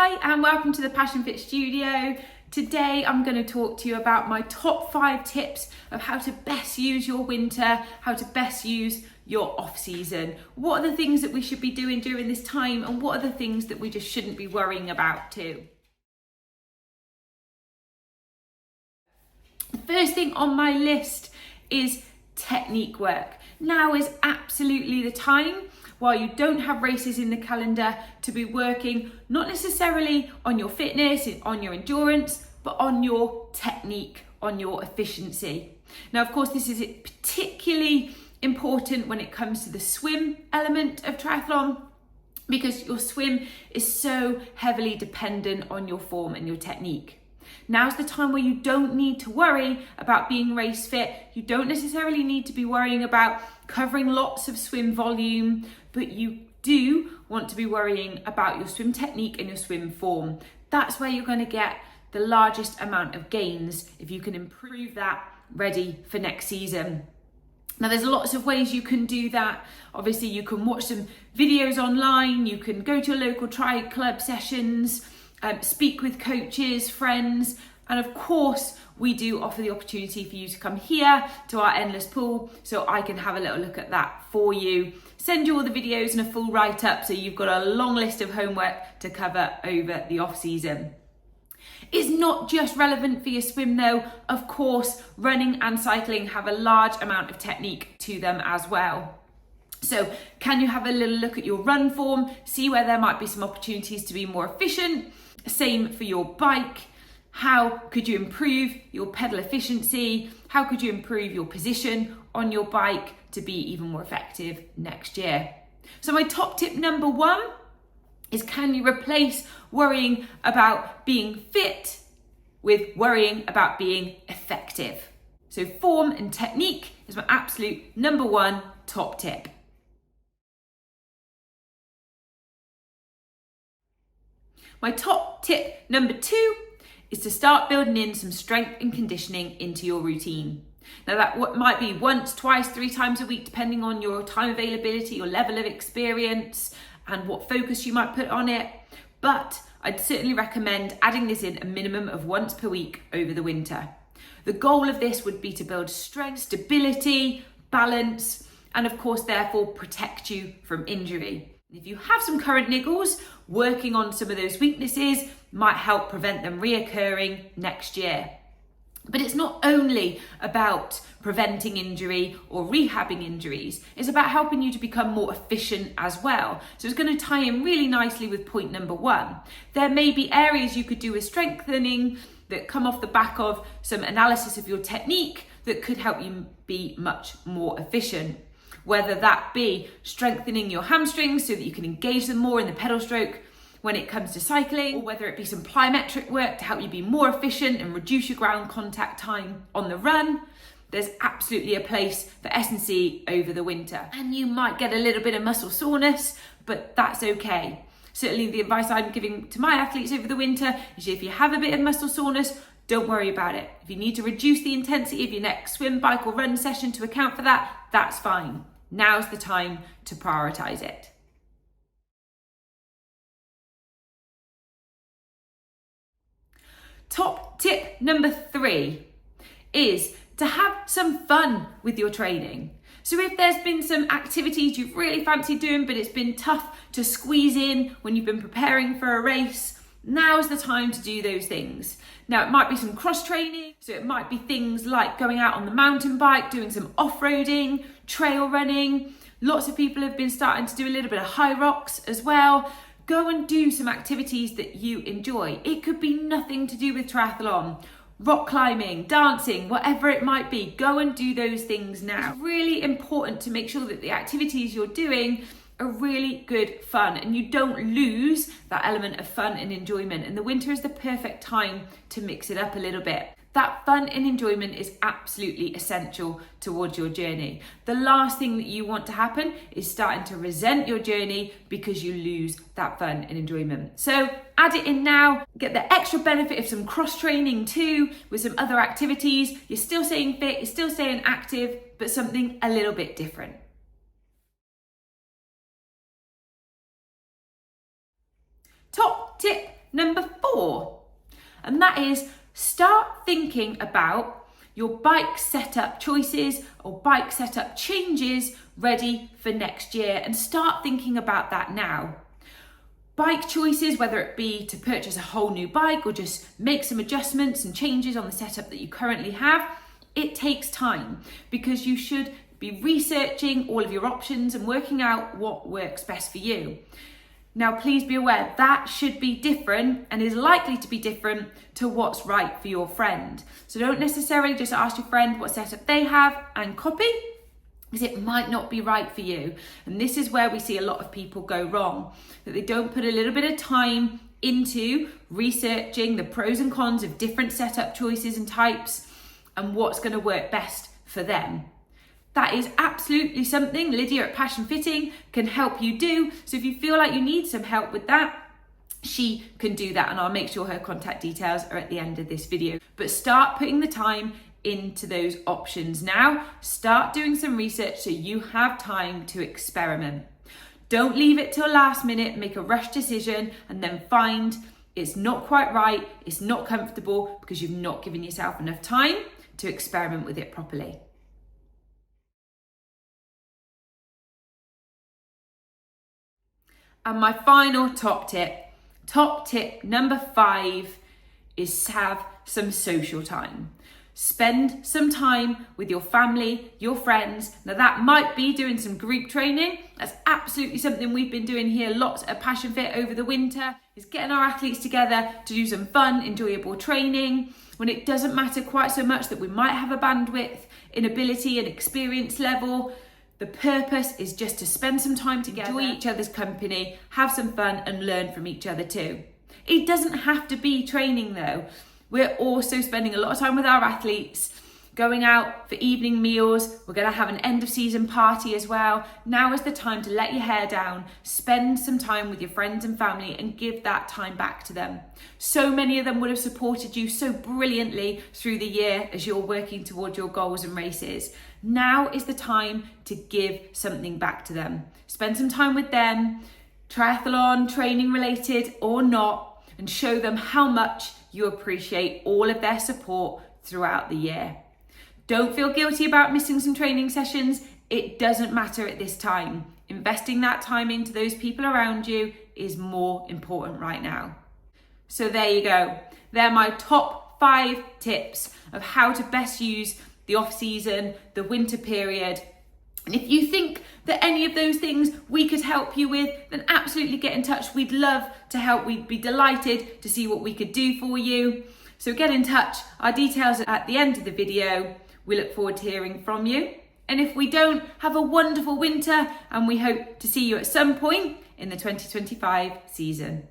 Hi and welcome to the Passion Fit Studio. Today I'm going to talk to you about my top 5 tips of how to best use your winter, how to best use your off season. What are the things that we should be doing during this time and what are the things that we just shouldn't be worrying about too? The first thing on my list is technique work. Now is absolutely the time, while you don't have races in the calendar, to be working not necessarily on your fitness, on your endurance, but on your technique, on your efficiency. Now, of course, this is particularly important when it comes to the swim element of triathlon, because your swim is so heavily dependent on your form and your technique. Now's the time where you don't need to worry about being race fit. You don't necessarily need to be worrying about covering lots of swim volume, but you do want to be worrying about your swim technique and your swim form. That's where you're going to get the largest amount of gains if you can improve that ready for next season. Now, there's lots of ways you can do that. Obviously, you can watch some videos online, you can go to your local tri club sessions, speak with coaches, friends, and of course, we do offer the opportunity for you to come here to our endless pool so I can have a little look at that for you. Send you all the videos and a full write-up so you've got a long list of homework to cover over the off season. It's not just relevant for your swim though. Of course, running and cycling have a large amount of technique to them as well. So can you have a little look at your run form, see where there might be some opportunities to be more efficient? Same for your bike. How could you improve your pedal efficiency? How could you improve your position on your bike to be even more effective next year? So my top tip number 1 is, can you replace worrying about being fit with worrying about being effective? So form and technique is my absolute number 1 top tip. My top tip number 2 is to start building in some strength and conditioning into your routine. Now that might be once, twice, 3 times a week, depending on your time availability, your level of experience, and what focus you might put on it. But I'd certainly recommend adding this in a minimum of once per week over the winter. The goal of this would be to build strength, stability, balance, and of course, therefore protect you from injury. If you have some current niggles, working on some of those weaknesses might help prevent them reoccurring next year. But it's not only about preventing injury or rehabbing injuries, it's about helping you to become more efficient as well. So it's going to tie in really nicely with point number 1. There may be areas you could do with strengthening that come off the back of some analysis of your technique that could help you be much more efficient. Whether that be strengthening your hamstrings so that you can engage them more in the pedal stroke when it comes to cycling, or whether it be some plyometric work to help you be more efficient and reduce your ground contact time on the run. There's absolutely a place for S&C over the winter. And you might get a little bit of muscle soreness, but that's okay. Certainly the advice I'm giving to my athletes over the winter is, if you have a bit of muscle soreness, don't worry about it. If you need to reduce the intensity of your next swim, bike or run session to account for that, that's fine. Now's the time to prioritize it. Top tip number 3 is to have some fun with your training. So if there's been some activities you've really fancied doing, but it's been tough to squeeze in when you've been preparing for a race, now's the time to do those things. Now, it might be some cross training, so it might be things like going out on the mountain bike, doing some off-roading, trail running. Lots of people have been starting to do a little bit of high rocks as well. Go and do some activities that you enjoy. It could be nothing to do with triathlon, rock climbing, dancing, whatever it might be. Go and do those things now. It's really important to make sure that the activities you're doing are really good fun and you don't lose that element of fun and enjoyment. And the winter is the perfect time to mix it up a little bit. That fun and enjoyment is absolutely essential towards your journey. The last thing that you want to happen is starting to resent your journey because you lose that fun and enjoyment. So add it in now, get the extra benefit of some cross training too with some other activities. You're still staying fit, you're still staying active, but something a little bit different. Top tip number 4, and that is start thinking about your bike setup choices or bike setup changes ready for next year, and start thinking about that now. Bike choices, whether it be to purchase a whole new bike or just make some adjustments and changes on the setup that you currently have, it takes time because you should be researching all of your options and working out what works best for you. Now, please be aware that should be different and is likely to be different to what's right for your friend. So don't necessarily just ask your friend what setup they have and copy, because it might not be right for you. And this is where we see a lot of people go wrong, that they don't put a little bit of time into researching the pros and cons of different setup choices and types and what's going to work best for them. That is absolutely something Lydia at Passion Fitting can help you do. So if you feel like you need some help with that, she can do that, and I'll make sure her contact details are at the end of this video. But start putting the time into those options now. Start doing some research so you have time to experiment. Don't leave it till last minute, make a rush decision and then find it's not quite right, it's not comfortable, because you've not given yourself enough time to experiment with it properly. And my final top tip number 5, is have some social time. Spend some time with your family, your friends. Now that might be doing some group training. That's absolutely something we've been doing here lots at Passion Fit over the winter, is getting our athletes together to do some fun, enjoyable training, when it doesn't matter quite so much that we might have a bandwidth, inability and experience level. The purpose is just to spend some time together, enjoy each other's company, have some fun and learn from each other too. It doesn't have to be training though. We're also spending a lot of time with our athletes, going out for evening meals. We're going to have an end of season party as well. Now is the time to let your hair down, spend some time with your friends and family and give that time back to them. So many of them would have supported you so brilliantly through the year as you're working towards your goals and races. Now is the time to give something back to them. Spend some time with them, triathlon, training related or not, and show them how much you appreciate all of their support throughout the year. Don't feel guilty about missing some training sessions. It doesn't matter at this time. Investing that time into those people around you is more important right now. So there you go. They're my top 5 tips of how to best use the off season, the winter period. And if you think that any of those things we could help you with, then absolutely get in touch. We'd love to help. We'd be delighted to see what we could do for you. So get in touch. Our details are at the end of the video. We look forward to hearing from you. And if we don't, have a wonderful winter and we hope to see you at some point in the 2025 season.